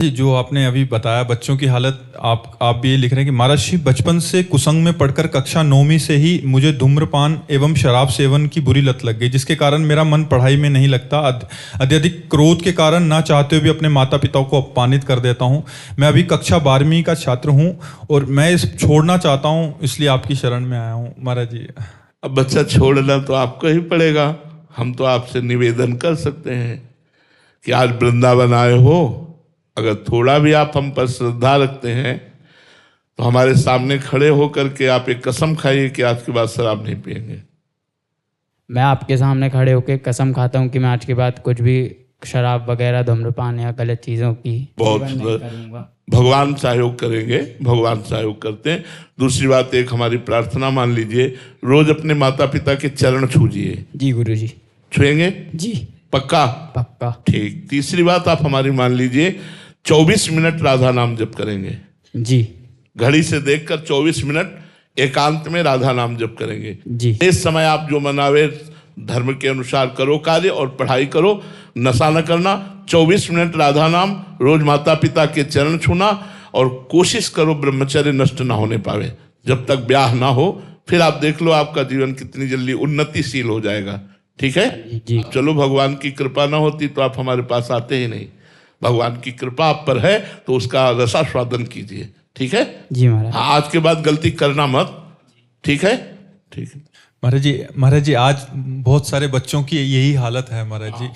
जी, जो आपने अभी बताया बच्चों की हालत, आप भी ये लिख रहे हैं कि महाराज जी, बचपन से कुसंग में पढ़कर कक्षा 9वीं से ही मुझे धूम्रपान एवं शराब सेवन की बुरी लत लग गई, जिसके कारण मेरा मन पढ़ाई में नहीं लगता। अत्यधिक क्रोध के कारण ना चाहते हुए भी अपने माता पिता को अपमानित कर देता हूँ। मैं अभी कक्षा 12वीं का छात्र हूँ और मैं इस छोड़ना चाहता हूँ, इसलिए आपकी शरण में आया हूँ महाराज जी। अब बच्चा छोड़ना तो आपको ही पड़ेगा। हम तो आपसे निवेदन कर सकते हैं कि आज वृंदावन आए हो, अगर थोड़ा भी आप हम पर श्रद्धा रखते हैं तो हमारे सामने खड़े होकर के आप एक कसम खाइए कि आज के बाद शराब नहीं पिएंगे। मैं आपके सामने खड़े होकर कसम खाता हूँ कि मैं आज के बाद कुछ भी शराब वगैरह धूम्रपान या गलत चीज़ों की बहुत सेवन नहीं करूँगा। भगवान सहयोग करेंगे, भगवान सहयोग करते हैं। दूसरी बात, एक हमारी प्रार्थना मान लीजिए, रोज अपने माता पिता के चरण छूजिए। जी गुरुजी। छुएंगे? जी पक्का? पक्का। ठीक। तीसरी बात आप हमारी मान लीजिए, 24 मिनट राधा नाम जप करेंगे। जी। घड़ी से देखकर 24 मिनट एकांत में राधा नाम जप करेंगे। जी। इस समय आप जो मनावे धर्म के अनुसार करो कार्य और पढ़ाई करो, नशा न करना। 24 मिनट राधा नाम, रोज माता पिता के चरण छूना, और कोशिश करो ब्रह्मचर्य नष्ट ना होने पावे जब तक ब्याह ना हो। फिर आप देख लो आपका जीवन कितनी जल्दी उन्नतिशील हो जाएगा। ठीक है जी। चलो, भगवान की कृपा ना होती तो आप हमारे पास आते ही नहीं। भगवान की कृपा आप पर है तो उसका रसास्वादन कीजिए। ठीक है जी महाराज। हाँ, आज के बाद गलती करना मत। ठीक है? ठीक है महाराज जी, आज बहुत सारे बच्चों की यही हालत है महाराज जी।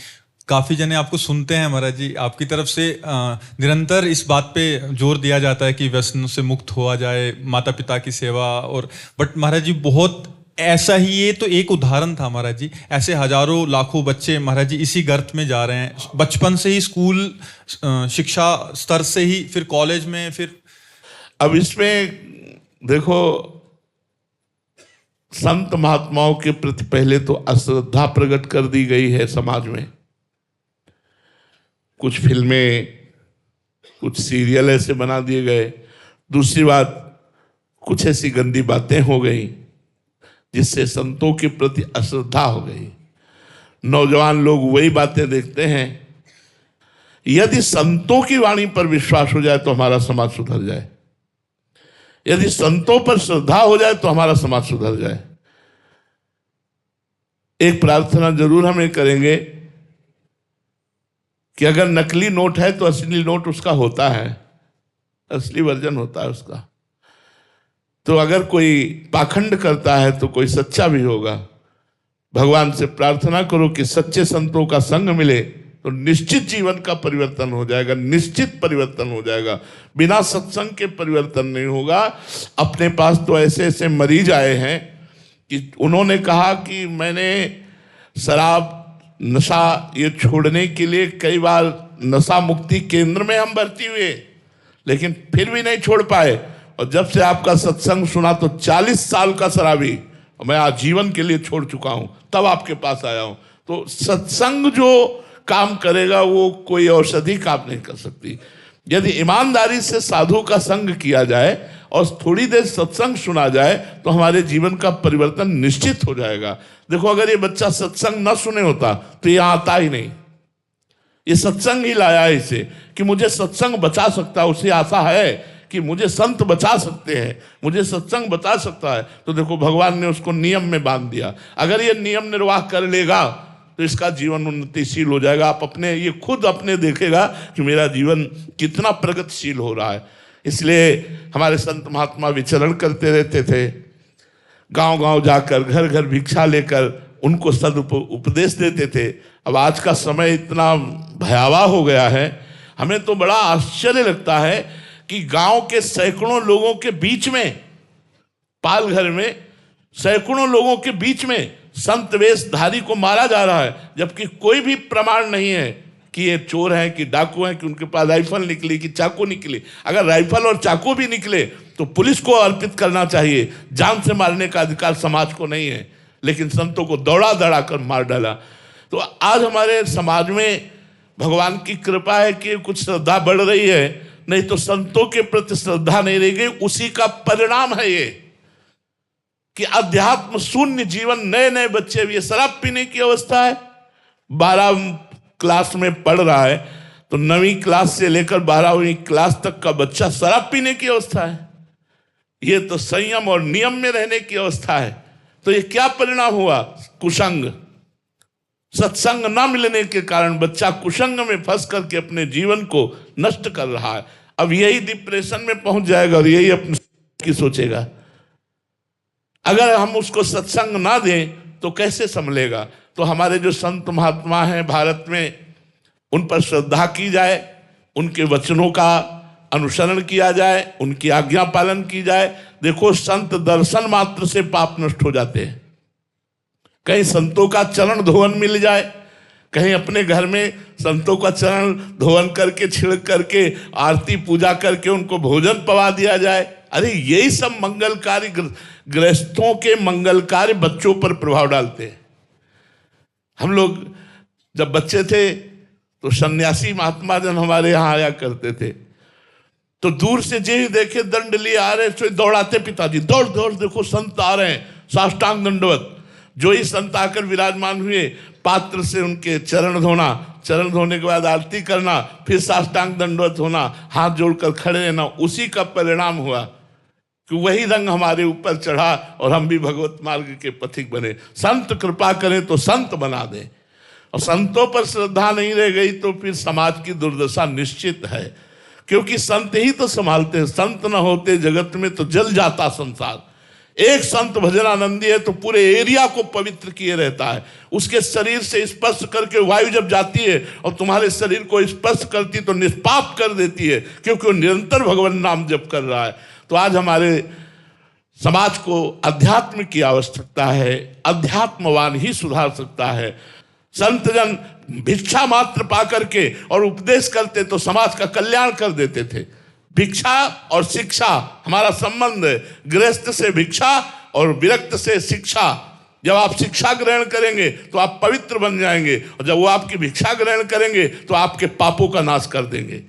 काफी जने आपको सुनते हैं महाराज जी, आपकी तरफ से निरंतर इस बात पे जोर दिया जाता है कि व्यसन से मुक्त हुआ जाए, माता पिता की सेवा। और बट महाराज जी, बहुत ऐसा ही, ये तो एक उदाहरण था महाराज जी, ऐसे हजारों लाखों बच्चे महाराज जी इसी गर्त में जा रहे हैं, बचपन से ही स्कूल शिक्षा स्तर से ही, फिर कॉलेज में, फिर अब इसमें देखो, संत महात्माओं के प्रति पहले तो अश्रद्धा प्रकट कर दी गई है समाज में। कुछ फिल्में, कुछ सीरियल ऐसे बना दिए गए। दूसरी बात, कुछ ऐसी गंदी बातें हो गई जिससे संतों के प्रति अश्रद्धा हो गई। नौजवान लोग वही बातें देखते हैं। यदि संतों की वाणी पर विश्वास हो जाए तो हमारा समाज सुधर जाए, यदि संतों पर श्रद्धा हो जाए तो हमारा समाज सुधर जाए। एक प्रार्थना जरूर हमें करेंगे कि अगर नकली नोट है तो असली नोट उसका होता है, असली वर्जन होता है उसका। तो अगर कोई पाखंड करता है तो कोई सच्चा भी होगा। भगवान से प्रार्थना करो कि सच्चे संतों का संग मिले तो निश्चित जीवन का परिवर्तन हो जाएगा, निश्चित परिवर्तन हो जाएगा। बिना सत्संग के परिवर्तन नहीं होगा। अपने पास तो ऐसे ऐसे मरीज आए हैं कि उन्होंने कहा कि मैंने शराब नशा ये छोड़ने के लिए कई बार नशा मुक्ति केंद्र में हम भर्ती हुए, लेकिन फिर भी नहीं छोड़ पाए। और जब से आपका सत्संग सुना तो 40 साल का शराबी मैं आजीवन के लिए छोड़ चुका हूं, तब आपके पास आया हूं। तो सत्संग जो काम करेगा वो कोई औषधि काम नहीं कर सकती। यदि ईमानदारी से साधु का संग किया जाए और थोड़ी देर सत्संग सुना जाए तो हमारे जीवन का परिवर्तन निश्चित हो जाएगा। देखो, अगर ये बच्चा सत्संग न सुने होता तो ये आता ही नहीं। ये सत्संग ही लाया है इसे कि मुझे सत्संग बचा सकता है, उसे आशा है कि मुझे संत बचा सकते हैं, मुझे सत्संग बचा सकता है। तो देखो, भगवान ने उसको नियम में बांध दिया। अगर ये नियम निर्वाह कर लेगा तो इसका जीवन उन्नतिशील हो जाएगा। आप अपने ये खुद अपने देखेगा कि मेरा जीवन कितना प्रगतिशील हो रहा है। इसलिए हमारे संत महात्मा विचरण करते रहते थे, गांव गांव जाकर, घर घर भिक्षा लेकर उनको उपदेश देते थे। अब आज का समय इतना भयावह हो गया है, हमें तो बड़ा आश्चर्य लगता है कि गांव के सैकड़ों लोगों के बीच में, पालघर में सैकड़ों लोगों के बीच में संत वेशधारी को मारा जा रहा है, जबकि कोई भी प्रमाण नहीं है कि ये चोर हैं, कि डाकू हैं, कि उनके पास राइफल निकली, कि चाकू निकली। अगर राइफल और चाकू भी निकले तो पुलिस को अर्पित करना चाहिए। जान से मारने का अधिकार समाज को नहीं है, लेकिन संतों को दौड़ा दौड़ा कर मार डाला। तो आज हमारे समाज में भगवान की कृपा है कि कुछ श्रद्धा बढ़ रही है, नहीं तो संतों के प्रति श्रद्धा नहीं रह गई। उसी का परिणाम है ये कि अध्यात्म शून्य जीवन। नए नए बच्चे, ये शराब पीने की अवस्था है, 12 क्लास में पढ़ रहा है, तो 9वीं क्लास से लेकर 12वीं क्लास तक का बच्चा शराब पीने की अवस्था है। ये तो संयम और नियम में रहने की अवस्था है। तो ये क्या परिणाम हुआ? कुसंग, सत्संग ना मिलने के कारण बच्चा कुसंग में फंस करके अपने जीवन को नष्ट कर रहा है। अब यही डिप्रेशन में पहुंच जाएगा और यही अपनी की सोचेगा। अगर हम उसको सत्संग ना दें तो कैसे संभलेगा? तो हमारे जो संत महात्मा हैं भारत में, उन पर श्रद्धा की जाए, उनके वचनों का अनुसरण किया जाए, उनकी आज्ञा पालन की जाए। देखो, संत दर्शन मात्र से पाप नष्ट हो जाते हैं। कहीं संतों का चरण धोवन मिल जाए, कहीं अपने घर में संतों का चरण धोवन करके, छिड़क करके, आरती पूजा करके उनको भोजन पवा दिया जाए। अरे यही सब मंगलकारी, गृहस्थों के मंगलकारी बच्चों पर प्रभाव डालते हैं। हम लोग जब बच्चे थे तो सन्यासी महात्मा जन हमारे यहाँ आया करते थे, तो दूर से जे देखे दंड लिए आ रहे तो दौड़ाते, पिताजी दौड़ दौड़ देखो संत आ रहे हैं, साष्टांग दंडवत। जो ही संत आकर विराजमान हुए, पात्र से उनके चरण धोना, चरण धोने के बाद आरती करना, फिर साष्टांग दंडवत होना, हाथ जोड़कर खड़े रहना। उसी का परिणाम हुआ कि वही रंग हमारे ऊपर चढ़ा और हम भी भगवत मार्ग के पथिक बने। संत कृपा करें तो संत बना दें, और संतों पर श्रद्धा नहीं रह गई तो फिर समाज की दुर्दशा निश्चित है, क्योंकि संत ही तो संभालते हैं। संत न होते जगत में तो जल जाता संसार। एक संत भजनानंदी है तो पूरे एरिया को पवित्र किए रहता है। उसके शरीर से स्पर्श करके वायु जब जाती है और तुम्हारे शरीर को स्पर्श करती तो निष्पाप कर देती है, क्योंकि वो निरंतर भगवान नाम जप कर रहा है। तो आज हमारे समाज को अध्यात्म की आवश्यकता है। अध्यात्मवान ही सुधार सकता है। संत जन भिक्षा मात्र पा करके और उपदेश करते तो समाज का कल्याण कर देते थे। भिक्षा और शिक्षा हमारा संबंध है। गृहस्थ से भिक्षा और विरक्त से शिक्षा। जब आप शिक्षा ग्रहण करेंगे तो आप पवित्र बन जाएंगे, और जब वो आपकी भिक्षा ग्रहण करेंगे तो आपके पापों का नाश कर देंगे।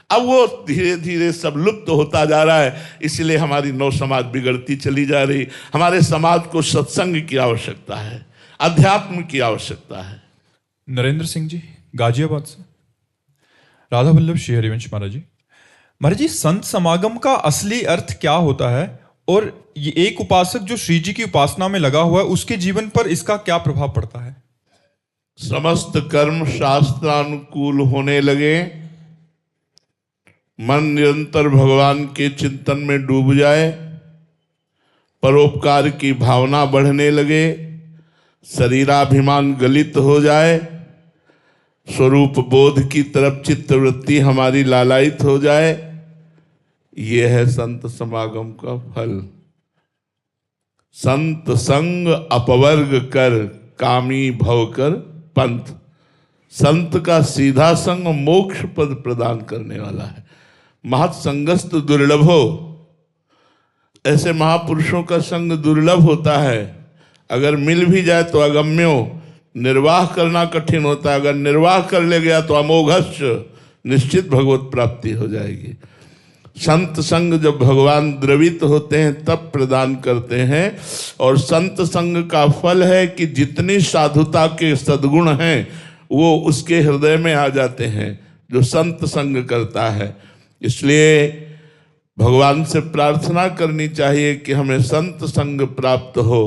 अब वो धीरे धीरे सब लुप्त होता जा रहा है, इसलिए हमारी नव समाज बिगड़ती चली जा रही। हमारे समाज को सत्संग की आवश्यकता है, अध्यात्म की आवश्यकता है। नरेंद्र सिंह जी गाजियाबाद से। राधा वल्लभ श्री हरिवंश महाराज जी। महाराज जी, संत समागम का असली अर्थ क्या होता है, और ये एक उपासक जो श्री जी की उपासना में लगा हुआ है उसके जीवन पर इसका क्या प्रभाव पड़ता है? समस्त कर्म शास्त्रानुकूल होने लगे, मन निरंतर भगवान के चिंतन में डूब जाए, परोपकार की भावना बढ़ने लगे, शरीराभिमान गलित हो जाए, स्वरूप बोध की तरफ चित्तवृत्ति हमारी लालायित हो जाए, यह है संत समागम का फल। संत संग अपवर्ग कर कामी भव कर पंथ। संत का सीधा संग मोक्ष पद प्रदान करने वाला है। महत्संगस्त दुर्लभो, ऐसे महापुरुषों का संग दुर्लभ होता है। अगर मिल भी जाए तो अगम्यो, निर्वाह करना कठिन होता है। अगर निर्वाह कर ले गया तो अमोघश्च, निश्चित भगवत प्राप्ति हो जाएगी। संत संग जब भगवान द्रवित होते हैं तब प्रदान करते हैं, और संत संग का फल है कि जितनी साधुता के सद्गुण हैं वो उसके हृदय में आ जाते हैं जो संत संग करता है। इसलिए भगवान से प्रार्थना करनी चाहिए कि हमें संत संग प्राप्त हो।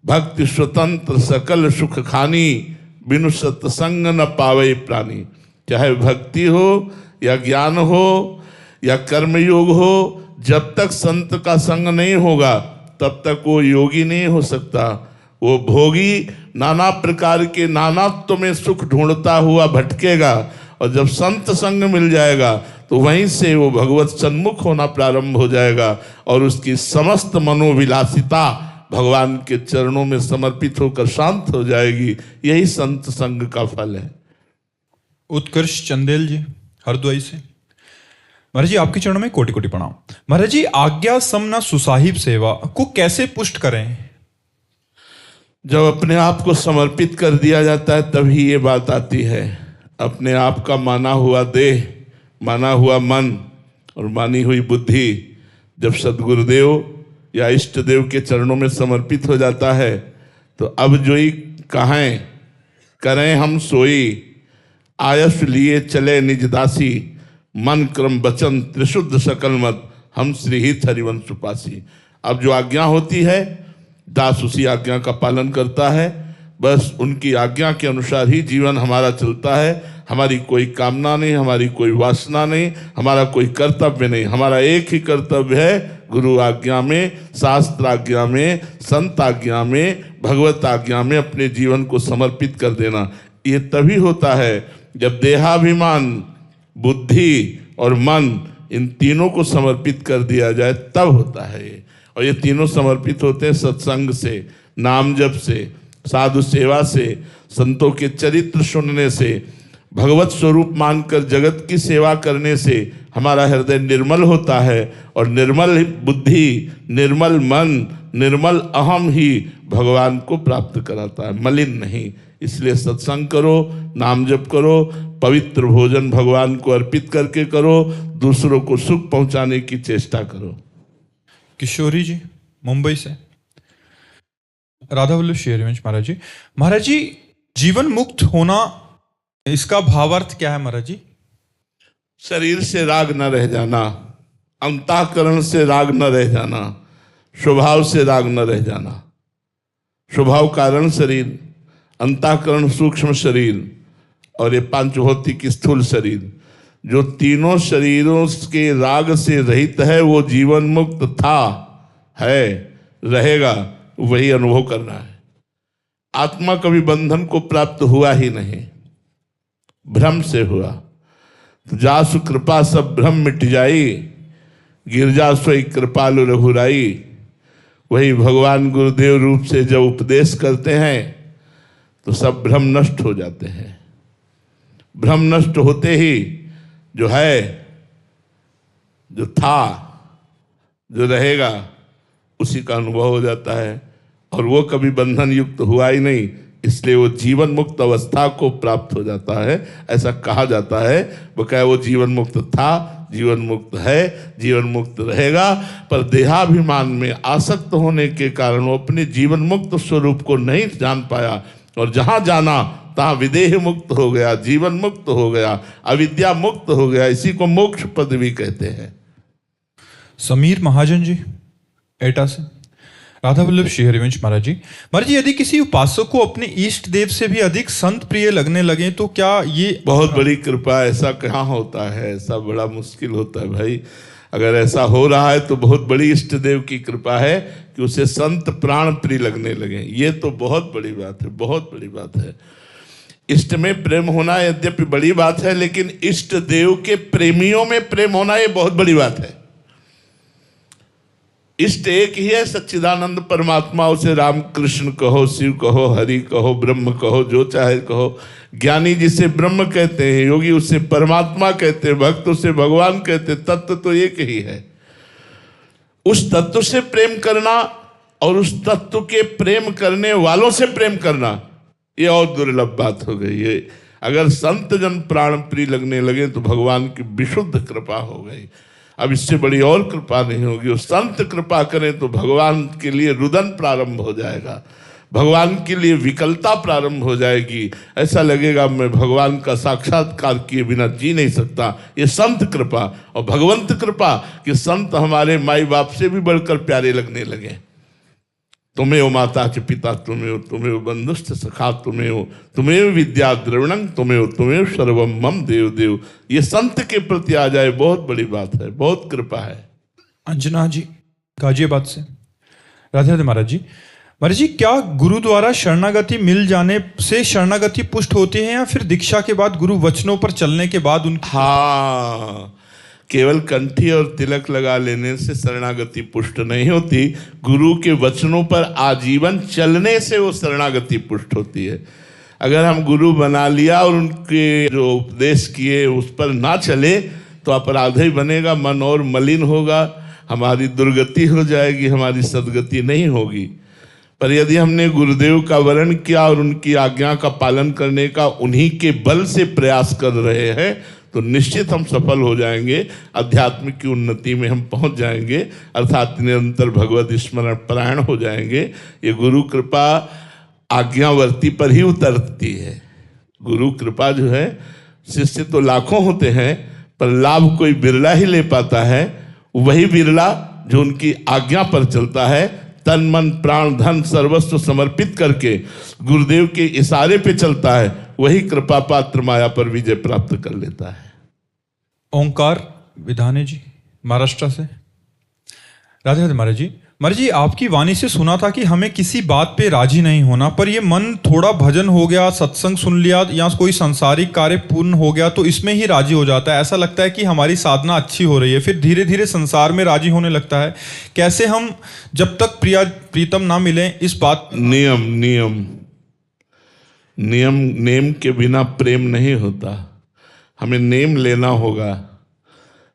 भक्ति स्वतंत्र सकल सुख खानी, बिनु सत्संग न पावे प्राणी। चाहे भक्ति हो या ज्ञान हो या कर्मयोग हो, जब तक संत का संग नहीं होगा तब तक वो योगी नहीं हो सकता। वो भोगी नाना प्रकार के नानात्व में सुख ढूंढता हुआ भटकेगा, और जब संत संग मिल जाएगा तो वहीं से वो भगवत सन्मुख होना प्रारंभ हो जाएगा, और उसकी समस्त मनोविलासिता भगवान के चरणों में समर्पित होकर शांत हो जाएगी। यही संत संग का फल है। उत्कर्ष चंदेल जी हरद्वाई से। महाराज जी, आपके चरणों में कोटि कोटि प्रणाम। महाराज जी, आज्ञा समना सुसाहिब सेवा को कैसे पुष्ट करें? जब अपने आप को समर्पित कर दिया जाता है तभी ये बात आती है। अपने आप का माना हुआ देह, माना हुआ मन और मानी हुई बुद्धि जब सद्गुरुदेव या इष्ट देव के चरणों में समर्पित हो जाता है तो अब जोई कहें करें हम सोई, आयस लिए चले निज दासी, मन क्रम वचन त्रिशुद्ध सकल मत, हम श्रीहित हरिवंश पासी। अब जो आज्ञा होती है दास उसी आज्ञा का पालन करता है, बस उनकी आज्ञा के अनुसार ही जीवन हमारा चलता है। हमारी कोई कामना नहीं, हमारी कोई वासना नहीं, हमारा कोई कर्तव्य नहीं। हमारा एक ही कर्तव्य है, गुरु आज्ञा में, शास्त्र आज्ञा में, संत आज्ञा में, भगवत आज्ञा में अपने जीवन को समर्पित कर देना। ये तभी होता है जब देहाभिमान, बुद्धि और मन इन तीनों को समर्पित कर दिया जाए, तब होता है ये। और ये तीनों समर्पित होते हैं सत्संग से, नाम जप से, साधु सेवा से, संतों के चरित्र सुनने से, भगवत स्वरूप मानकर जगत की सेवा करने से हमारा हृदय निर्मल होता है। और निर्मल बुद्धि, निर्मल मन, निर्मल अहम ही भगवान को प्राप्त कराता है, मलिन नहीं। इसलिए सत्संग करो, नाम जप करो, पवित्र भोजन भगवान को अर्पित करके करो, दूसरों को सुख पहुंचाने की चेष्टा करो। किशोरी जी मुंबई से। राधा वल्लभ श्री हरिवंश महाराज जी। महाराज जी, जीवन मुक्त होना, इसका भावार्थ क्या है महाराज जी? शरीर से राग न रह जाना, अंतःकरण से राग न रह जाना, स्वभाव से राग न रह जाना। स्वभाव कारण शरीर, अंतःकरण सूक्ष्म शरीर और ये पांच भौतिक स्थूल शरीर, जो तीनों शरीरों के राग से रहित है, वो जीवन मुक्त था, है, रहेगा। वही अनुभव करना है। आत्मा कभी बंधन को प्राप्त हुआ ही नहीं, भ्रम से हुआ। तो जासु कृपा सब भ्रम मिट जाई, गिरजा सोई कृपालु रघुराई। वही भगवान गुरुदेव रूप से जब उपदेश करते हैं तो सब भ्रम नष्ट हो जाते हैं। भ्रम नष्ट होते ही जो है, जो था, जो रहेगा, उसी का अनुभव हो जाता है। और वो कभी बंधन युक्त हुआ ही नहीं, इसलिए वो जीवन मुक्त अवस्था को प्राप्त हो जाता है। ऐसा कहा जाता है, वो कहे वो जीवन मुक्त था, जीवन मुक्त है, जीवन मुक्त रहेगा। पर देहाभिमान में आसक्त होने के कारण वो अपने जीवन मुक्त स्वरूप को नहीं जान पाया, और जहाँ जाना तहाँ विदेह मुक्त हो गया, जीवन मुक्त हो गया, अविद्या मुक्त हो गया। इसी को मोक्ष पदवी कहते हैं। समीर महाजन जी एटा से। राधा वल्लभ श्री हरिवंश महाराज जी। महाराज जी, यदि किसी उपासक को अपने इष्ट देव से भी अधिक संत प्रिय लगने लगे तो क्या ये बहुत बड़ी कृपा? ऐसा कहाँ होता है, ऐसा बड़ा मुश्किल होता है भाई। अगर ऐसा हो रहा है तो बहुत बड़ी इष्ट देव की कृपा है कि उसे संत प्राण प्रिय लगने लगे। ये तो बहुत बड़ी बात है, बहुत बड़ी बात है। इष्ट में प्रेम होना यद्यपि बड़ी बात है, लेकिन इष्ट देव के प्रेमियों में प्रेम होना ये बहुत बड़ी बात है। इष्ट एक ही है, सच्चिदानंद परमात्मा। उसे राम कृष्ण कहो, शिव कहो, हरि कहो, ब्रह्म कहो, जो चाहे कहो। ज्ञानी जिसे ब्रह्म कहते हैं, योगी उसे परमात्मा कहते हैं, भक्त उसे भगवान कहते हैं। तत्व तो एक ही है। उस तत्व से प्रेम करना और उस तत्व के प्रेम करने वालों से प्रेम करना, ये और दुर्लभ बात हो गई है। अगर संत जन प्राण प्रिय लगने लगे तो भगवान की विशुद्ध कृपा हो गई। अब इससे बड़ी और कृपा नहीं होगी। वो संत कृपा करें तो भगवान के लिए रुदन प्रारंभ हो जाएगा, भगवान के लिए विकलता प्रारंभ हो जाएगी। ऐसा लगेगा मैं भगवान का साक्षात्कार किए बिना जी नहीं सकता। ये संत कृपा और भगवंत कृपा कि संत हमारे माई बाप से भी बढ़कर प्यारे लगने लगे। तुम्हें माता के पिता, तुम्हें बंधुस्थ सखा, तुम्हें विद्या द्रविणं, तुम्हें सर्वम मम देव देव। ये संत के प्रति आ जाए, बहुत बड़ी बात है, बहुत कृपा है। अंजना जी गाजियाबाद से। राधे राधे महाराज जी। महाराज जी, क्या गुरु द्वारा शरणागति मिल जाने से शरणागति पुष्ट होती है, या फिर दीक्षा के बाद गुरु वचनों पर चलने के बाद उनकी? हाँ, केवल कंठी और तिलक लगा लेने से शरणागति पुष्ट नहीं होती। गुरु के वचनों पर आजीवन चलने से वो शरणागति पुष्ट होती है। अगर हम गुरु बना लिया और उनके जो उपदेश किए उस पर ना चले तो अपराध ही बनेगा, मन और मलिन होगा, हमारी दुर्गति हो जाएगी, हमारी सदगति नहीं होगी। पर यदि हमने गुरुदेव का वरण किया और उनकी आज्ञा का पालन करने का उन्हीं के बल से प्रयास कर रहे हैं तो निश्चित हम सफल हो जाएंगे, अध्यात्म की उन्नति में हम पहुंच जाएंगे, अर्थात निरंतर भगवत स्मरण परायण हो जाएंगे। ये गुरु कृपा आज्ञावर्ती पर ही उतरती है। गुरु कृपा जो है शिष्य तो लाखों होते हैं, पर लाभ कोई बिरला ही ले पाता है। वही बिरला जो उनकी आज्ञा पर चलता है, तन मन प्राण धन सर्वस्व समर्पित करके गुरुदेव के इशारे पे चलता है, वही कृपा पात्र माया पर विजय प्राप्त कर लेता है। ओंकार विधाने जी महाराष्ट्र से। राधे राधे महाराज जी। महाराज जी, आपकी वाणी से सुना था कि हमें किसी बात पे राजी नहीं होना, पर ये मन थोड़ा भजन हो गया, सत्संग सुन लिया या कोई सांसारिक कार्य पूर्ण हो गया तो इसमें ही राजी हो जाता है। ऐसा लगता है कि हमारी साधना अच्छी हो रही है, फिर धीरे धीरे संसार में राजी होने लगता है। कैसे हम जब तक प्रीतम ना मिले इस बात। नियम नियम नियम नेम के बिना प्रेम नहीं होता। हमें नेम लेना होगा,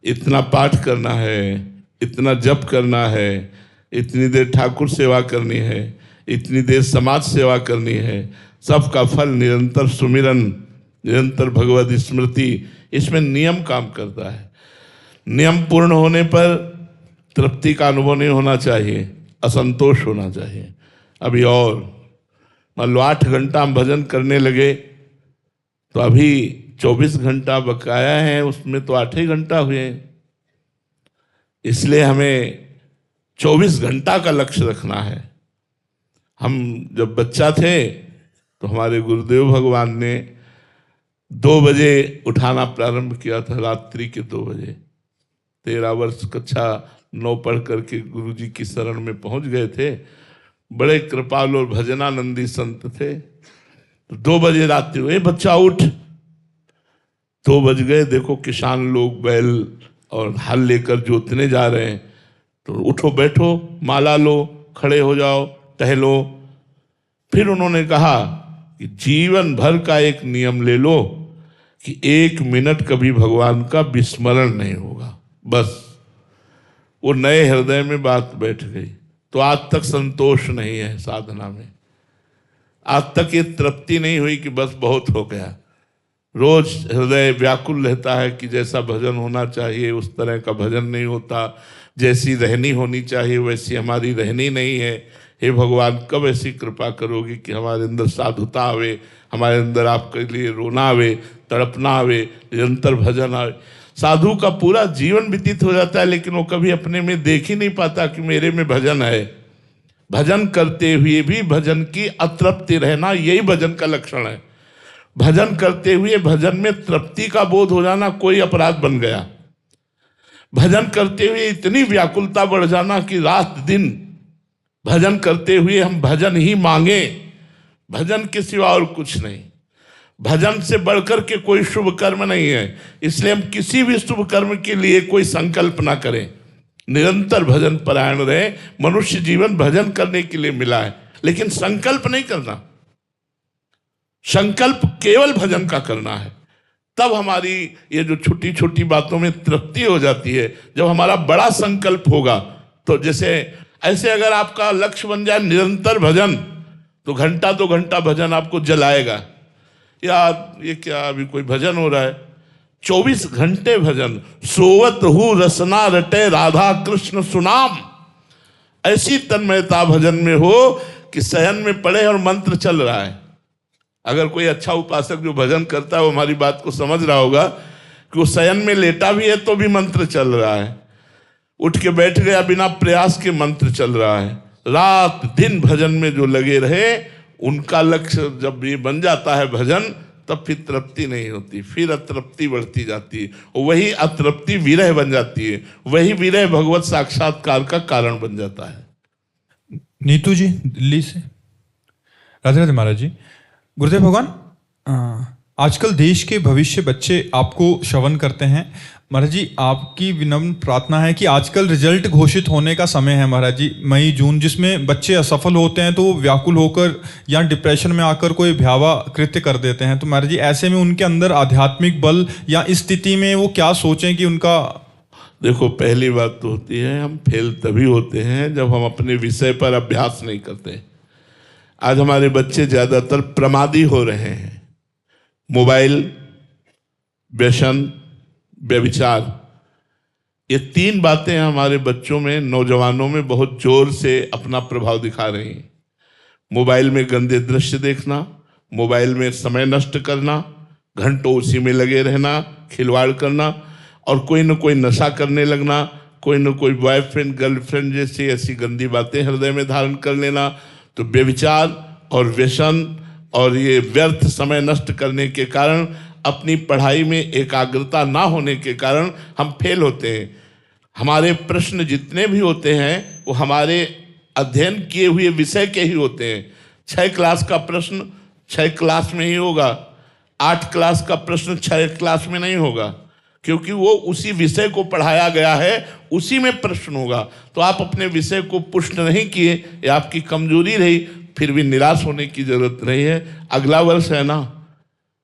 इतना पाठ करना है, इतना जप करना है, इतनी देर ठाकुर सेवा करनी है, इतनी देर समाज सेवा करनी है। सबका फल निरंतर सुमिरन, निरंतर भगवत स्मृति, इसमें नियम काम करता है। नियम पूर्ण होने पर तृप्ति का अनुभव नहीं होना चाहिए, असंतोष होना चाहिए। अभी और मान लो 8 घंटा हम भजन करने लगे तो अभी 24 घंटा बकाया है, उसमें तो 8 ही घंटा हुए। इसलिए हमें 24 घंटा का लक्ष्य रखना है। हम जब बच्चा थे तो हमारे गुरुदेव भगवान ने 2 बजे उठाना प्रारंभ किया था, रात्रि के 2 बजे। 13 वर्ष कक्षा 9 पढ़ करके गुरु जी की शरण में पहुंच गए थे। बड़े कृपालु और भजनानंदी संत थे। तो 2 बजे रात्रि हुए, बच्चा उठ। 2 बज गए, देखो किसान लोग बैल और हल लेकर जोतने जा रहे हैं, तो उठो बैठो, माला लो, खड़े हो जाओ, टहलो। फिर उन्होंने कहा कि जीवन भर का एक नियम ले लो कि 1 मिनट कभी भगवान का विस्मरण नहीं होगा। बस वो नए हृदय में बात बैठ गई। तो आज तक संतोष नहीं है साधना में, आज तक ये तृप्ति नहीं हुई कि बस बहुत हो गया। रोज हृदय व्याकुल रहता है कि जैसा भजन होना चाहिए उस तरह का भजन नहीं होता, जैसी रहनी होनी चाहिए वैसी हमारी रहनी नहीं है। हे भगवान, कब ऐसी कृपा करोगी कि हमारे अंदर साधुता आवे, हमारे अंदर आपके लिए रोना आवे, तड़पना आवे, निरंतर भजन आवे। साधु का पूरा जीवन व्यतीत हो जाता है, लेकिन वो कभी अपने में देख ही नहीं पाता कि मेरे में भजन है। भजन करते हुए भी भजन की अतृप्ति रहना, यही भजन का लक्षण है। भजन करते हुए भजन में तृप्ति का बोध हो जाना कोई अपराध बन गया। भजन करते हुए इतनी व्याकुलता बढ़ जाना कि रात दिन भजन करते हुए हम भजन ही मांगे, भजन के सिवा और कुछ नहीं। भजन से बढ़कर के कोई शुभ कर्म नहीं है। इसलिए हम किसी भी शुभ कर्म के लिए कोई संकल्प ना करें, निरंतर भजन परायण रहे। मनुष्य जीवन भजन करने के लिए मिला है, लेकिन संकल्प नहीं करना। संकल्प केवल भजन का करना है, तब हमारी ये जो छोटी छोटी बातों में तृप्ति हो जाती है। जब हमारा बड़ा संकल्प होगा तो जैसे ऐसे अगर आपका लक्ष्य बन जाए निरंतर भजन, तो घंटा 2 घंटा भजन आपको जलाएगा। यार ये क्या अभी कोई भजन हो रहा है? 24 घंटे भजन। सोवत हूँ रसना रटे राधा कृष्ण सुनाम। ऐसी तन्मयता भजन में हो कि शयन में पड़े और मंत्र चल रहा है। अगर कोई अच्छा उपासक जो भजन करता है वो हमारी बात को समझ रहा होगा कि वो शयन में लेटा भी है तो भी मंत्र चल रहा है, उठ के बैठ गया बिना प्रयास के मंत्र चल रहा है। रात दिन भजन में जो लगे रहे, उनका लक्ष्य जब ये बन जाता है भजन, तब फिर तृप्ति नहीं होती, फिर अतृप्ति बढ़ती जाती है। वही अतृप्ति विरह बन जाती है, वही विरह भगवत साक्षात्कार का कारण बन जाता है। नीतू जी दिल्ली से। राधे राधे महाराज जी। गुरुदेव भगवान, आजकल देश के भविष्य बच्चे आपको श्रवण करते हैं। महाराज जी, आपकी विनम्र प्रार्थना है कि आजकल रिजल्ट घोषित होने का समय है महाराज जी, मई जून, जिसमें बच्चे असफल होते हैं तो वो व्याकुल होकर या डिप्रेशन में आकर कोई भयावह कृत्य कर देते हैं। तो महाराज जी, ऐसे में उनके अंदर आध्यात्मिक बल या इस स्थिति में वो क्या सोचें कि उनका। देखो, पहली बात तो होती है हम फेल तभी होते हैं जब हम अपने विषय पर अभ्यास नहीं करते। आज हमारे बच्चे ज़्यादातर प्रमादी हो रहे हैं। मोबाइल, व्यसन, व्यभिचार, ये 3 बातें हमारे बच्चों में, नौजवानों में बहुत जोर से अपना प्रभाव दिखा रही हैं। मोबाइल में गंदे दृश्य देखना, मोबाइल में समय नष्ट करना, घंटों उसी में लगे रहना, खिलवाड़ करना, और कोई न कोई नशा करने लगना, कोई न कोई बॉयफ्रेंड गर्लफ्रेंड जैसी ऐसी गंदी बातें हृदय में धारण कर लेना। तो व्यभिचार और व्यसन और ये व्यर्थ समय नष्ट करने के कारण, अपनी पढ़ाई में एकाग्रता ना होने के कारण हम फेल होते हैं। हमारे प्रश्न जितने भी होते हैं वो हमारे अध्ययन किए हुए विषय के ही होते हैं। 6 क्लास का प्रश्न 6 क्लास में ही होगा, 8 क्लास का प्रश्न 6 क्लास में नहीं होगा, क्योंकि वो उसी विषय को पढ़ाया गया है, उसी में प्रश्न होगा। तो आप अपने विषय को पुष्ट नहीं किए, ये आपकी कमजोरी रही, फिर भी निराश होने की जरूरत नहीं है। अगला वर्ष है ना,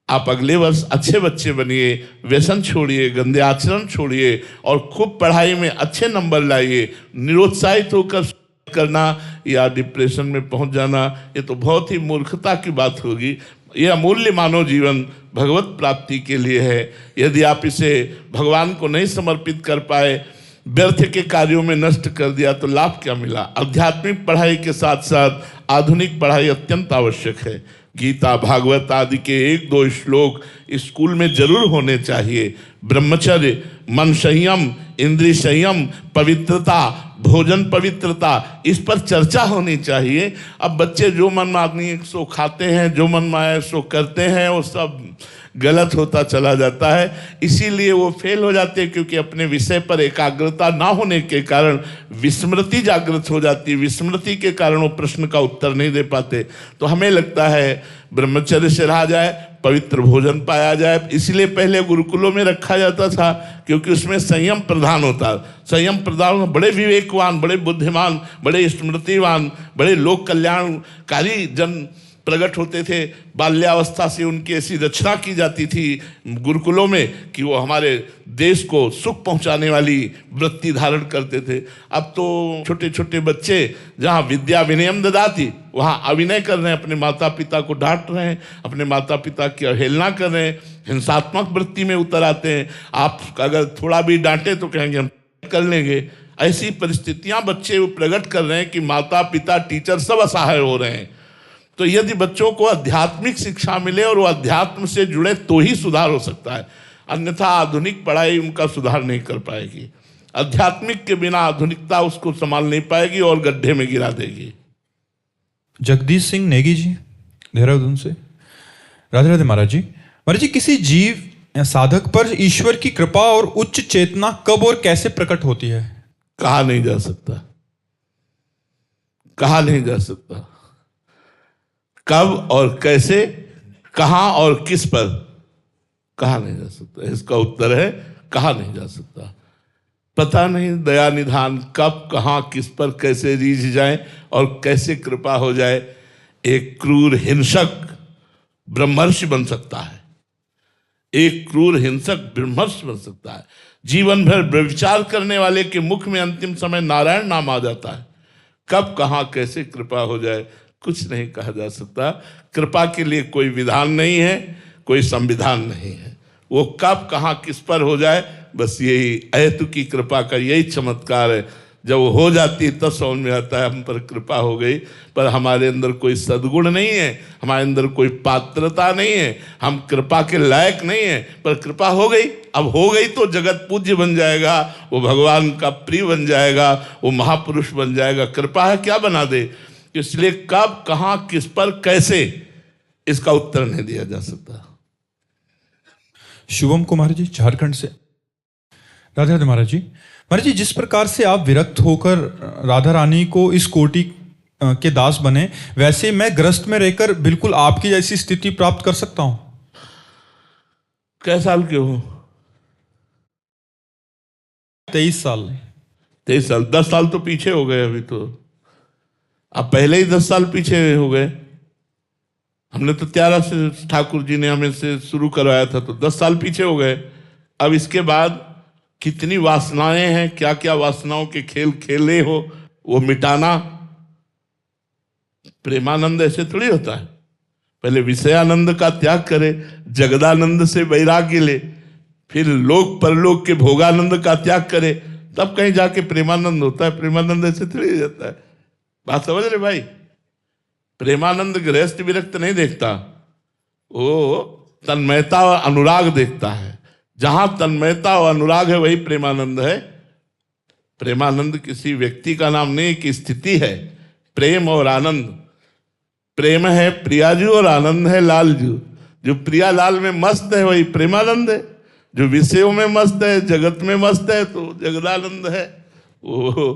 आप अगले वर्ष अच्छे बच्चे बनिए, व्यसन छोड़िए, गंदे आचरण छोड़िए और खूब पढ़ाई में अच्छे नंबर लाइए। निरुत्साहित होकर करना या डिप्रेशन में पहुंच जाना, ये तो बहुत ही मूर्खता की बात होगी। यह अमूल्य मानव जीवन भगवत प्राप्ति के लिए है। यदि आप इसे भगवान को नहीं समर्पित कर पाए, व्यर्थ के कार्यों में नष्ट कर दिया, तो लाभ क्या मिला। आध्यात्मिक पढ़ाई के साथ साथ आधुनिक पढ़ाई अत्यंत आवश्यक है। गीता भागवत आदि के 1-2 श्लोक स्कूल में जरूर होने चाहिए। ब्रह्मचर्य, मन संयम, इंद्रिय संयम, पवित्रता, भोजन पवित्रता, इस पर चर्चा होनी चाहिए। अब बच्चे जो मन मानी सो खाते हैं, जो मन माए सो करते हैं, वो सब गलत होता चला जाता है। इसीलिए वो फेल हो जाते हैं, क्योंकि अपने विषय पर एकाग्रता ना होने के कारण विस्मृति जागृत हो जाती है। विस्मृति के कारण वो प्रश्न का उत्तर नहीं दे पाते। तो हमें लगता है ब्रह्मचर्य से रहा जाए, पवित्र भोजन पाया जाए। इसलिए पहले गुरुकुलों में रखा जाता था, क्योंकि उसमें संयम प्रधान होता। संयम प्रधान, बड़े विवेकवान, बड़े बुद्धिमान, बड़े स्मृतिवान, बड़े लोक कल्याणकारी जन प्रकट होते थे। बाल्यावस्था से उनकी ऐसी रचना की जाती थी गुरुकुलों में कि वो हमारे देश को सुख पहुंचाने वाली वृत्ति धारण करते थे। अब तो छोटे छोटे बच्चे जहाँ विद्या विनयम ददाति, वहाँ अभिनय कर रहे हैं, अपने माता पिता को डांट रहे हैं, अपने माता पिता की अवहेलना कर रहे हैं, हिंसात्मक वृत्ति में उतर आते हैं। आप अगर थोड़ा भी डांटे तो कहेंगे हम कर लेंगे। ऐसी परिस्थितियां बच्चे प्रकट कर रहे हैं कि माता पिता टीचर सब असहाय हो रहे हैं। तो यदि बच्चों को आध्यात्मिक शिक्षा मिले और वो अध्यात्म से जुड़े तो ही सुधार हो सकता है, अन्यथा आधुनिक पढ़ाई उनका सुधार नहीं कर पाएगी। आध्यात्मिक के बिना आधुनिकता उसको संभाल नहीं पाएगी और गड्ढे में गिरा देगी। जगदीश सिंह नेगी जी, देहरादून से। राधे राधे महाराज जी। महाराज जी, किसी जीव या साधक पर ईश्वर की कृपा और उच्च चेतना कब और कैसे प्रकट होती है? कहा नहीं जा सकता, कहा नहीं जा सकता। कब और कैसे, कहां और किस पर, कहा नहीं जा सकता। इसका उत्तर है कहा नहीं जा सकता। पता नहीं दया निधान कब, कहां, किस पर, कैसे रीझ जाए और कैसे कृपा हो जाए। एक क्रूर हिंसक ब्रह्मर्षि बन सकता है, एक क्रूर हिंसक ब्रह्मर्षि बन सकता है। जीवन भर व्यभिचार करने वाले के मुख में अंतिम समय नारायण नाम आ जाता है। कब, कहां, कैसे कृपा हो जाए, कुछ नहीं कहा जा सकता। कृपा के लिए कोई विधान नहीं है, कोई संविधान नहीं है। वो कब, कहां, किस पर हो जाए, बस यही अहेतु की कृपा का यही चमत्कार है। जब वो हो जाती है तब समझ में आता है हम पर कृपा हो गई। पर हमारे अंदर कोई सद्गुण नहीं है, हमारे अंदर कोई पात्रता नहीं है, हम कृपा के लायक नहीं है, पर कृपा हो गई। अब हो गई तो जगत पूज्य बन जाएगा, वो भगवान का प्रिय बन जाएगा, वो महापुरुष बन जाएगा। कृपा है क्या बना दे। इसलिए कब, कहां, किस पर, कैसे, इसका उत्तर नहीं दिया जा सकता। शुभम कुमार जी, झारखंड से। राधे राधे महाराज जी। महाराज जी, जिस प्रकार से आप विरक्त होकर राधा रानी को इस कोटि के दास बने, वैसे मैं ग्रस्त में रहकर बिल्कुल आपकी जैसी स्थिति प्राप्त कर सकता हूं। कै साल के हो? 23 साल। 23 साल, 10 साल तो पीछे हो गए। अभी तो अब पहले ही 10 साल पीछे हो गए। हमने तो 13 से ठाकुर जी ने हमें से शुरू करवाया था, तो 10 साल पीछे हो गए। अब इसके बाद कितनी वासनाएं हैं, क्या क्या वासनाओं के खेल खेले हो, वो मिटाना। प्रेमानंद ऐसे थोड़ी होता है। पहले विषयानंद का त्याग करे, जगदानंद से वैराग्य ले, फिर लोक परलोक के भोगानंद का त्याग करे, तब कहीं जाके प्रेमानंद होता है। प्रेमानंद ऐसे थोड़ी हो जाता है। बात समझ रहे भाई? प्रेमानंद गृहस्थ विरक्त नहीं देखता, वो तन्मयता और अनुराग देखता है। जहां तन्मयता और अनुराग है वही प्रेमानंद है। प्रेमानंद किसी व्यक्ति का नाम नहीं, कि स्थिति है। प्रेम और आनंद, प्रेम है प्रियाजू और आनंद है लालजू। जो प्रिया लाल में मस्त है वही प्रेमानंद है, जो विषयों में मस्त है, जगत में मस्त है तो जगदानंद है, वो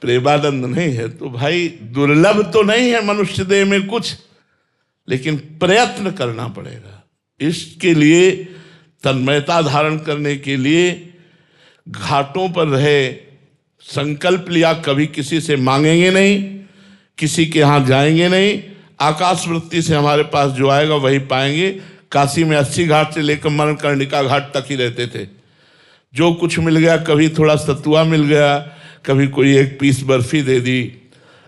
प्रेमानंद नहीं है। तो भाई दुर्लभ तो नहीं है मनुष्य देह में कुछ, लेकिन प्रयत्न करना पड़ेगा। इसके लिए तन्मयता धारण करने के लिए घाटों पर रहे, संकल्प लिया, कभी किसी से मांगेंगे नहीं, किसी के यहाँ जाएंगे नहीं, आकाश वृत्ति से हमारे पास जो आएगा वही पाएंगे। काशी में 80 घाट से लेकर मणिकर्णिका घाट तक ही रहते थे। जो कुछ मिल गया, कभी थोड़ा सतुआ मिल गया, कभी कोई एक पीस बर्फी दे दी,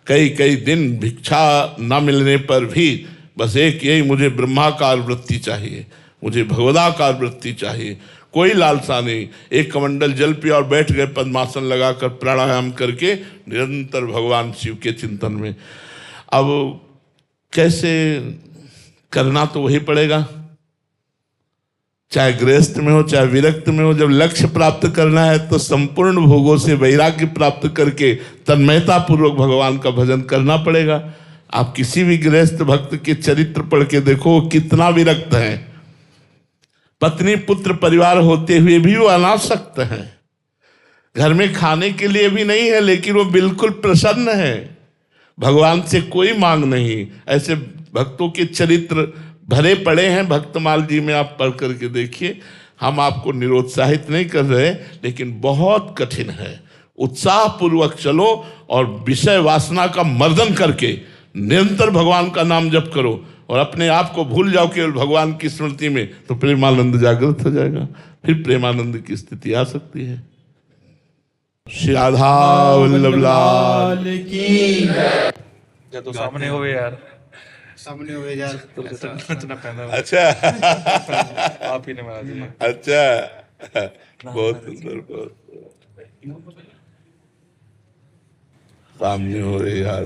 कई कई दिन भिक्षा न मिलने पर भी बस एक यही, मुझे ब्रह्माकार वृत्ति चाहिए, मुझे भगवदाकार वृत्ति चाहिए, कोई लालसा नहीं। एक कमंडल जल पिया और बैठ गए पद्मासन लगाकर, प्राणायाम करके निरंतर भगवान शिव के चिंतन में। अब कैसे करना, तो वही पड़ेगा, चाहे गृहस्थ में हो चाहे विरक्त में हो। जब लक्ष्य प्राप्त करना है तो संपूर्ण भोगों से वैराग्य प्राप्त करके तन्मयता पूर्वक भगवान का भजन करना पड़ेगा। आप किसी भी गृहस्थ भक्त के चरित्र पढ़ के देखो, कितना विरक्त है। पत्नी पुत्र परिवार होते हुए भी वो अनासक्त है, घर में खाने के लिए भी नहीं है, लेकिन वो बिल्कुल प्रसन्न है, भगवान से कोई मांग नहीं। ऐसे भक्तों के चरित्र भरे पड़े हैं भक्तमाल जी में, आप पढ़ करके देखिए। हम आपको निरुत्साहित नहीं कर रहे, लेकिन बहुत कठिन है। उत्साह पूर्वक चलो और विषय वासना का मर्दन करके निरंतर भगवान का नाम जप करो और अपने आप को भूल जाओ केवल भगवान की स्मृति में, तो प्रेमानंद जागृत हो जाएगा। फिर प्रेमानंद की स्थिति आ सकती है। श्री राधा वल्लभ लाल की। तो सामने हो यार, सामने हुए यार। अच्छा आप ही ने बना दिया। अच्छा, बहुत सुंदर, बहुत सामने हो रहे यार।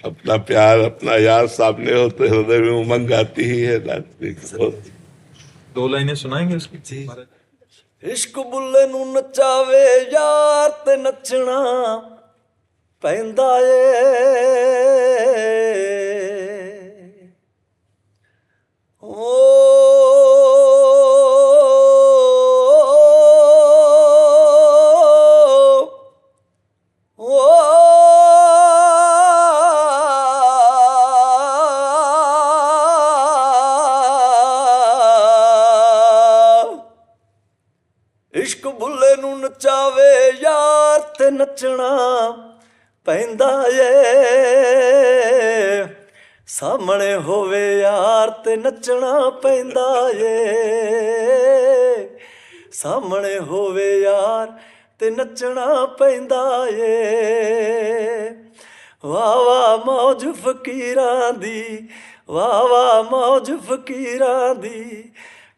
अपना प्यार, अपना यार सामने हो तो हृदय में उमंग आती ही है। बहुत 2 लाइनें सुनाएंगे उसकी। इश्क बुल्ले नू नचावे यार ते नचना पैंदा ਏ इश्क बुल्ले नू नचावे यार ते नचना पैंदा ਏ सामने होवे यार ते नचना पैंदा ਏ सामने होवे यार ते नचना पैंदा ਏ वाह वाह मौज फकीरां दी, वाह वाह मौज फकीरां दी।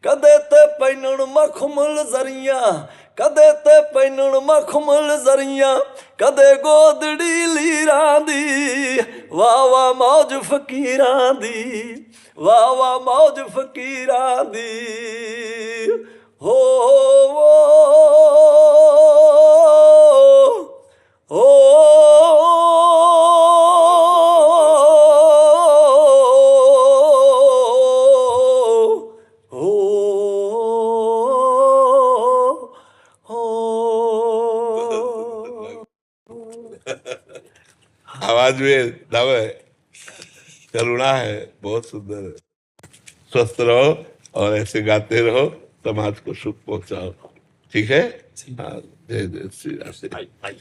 कदे ते पैनण मखमल जरियां, कदे ते पैनण मखमल जरियां, कदे गोदड़ी लीरां दी। वाह वाह मौज फकीरां दी, वाह वाह मौज फकीरां दी। हो आवाज में दम है, करुणा है, बहुत सुंदर है। स्वस्थ रहो और ऐसे गाते रहो, समाज को सुख पहुंचाओ। ठीक है। हाँ, जय जय श्री राम।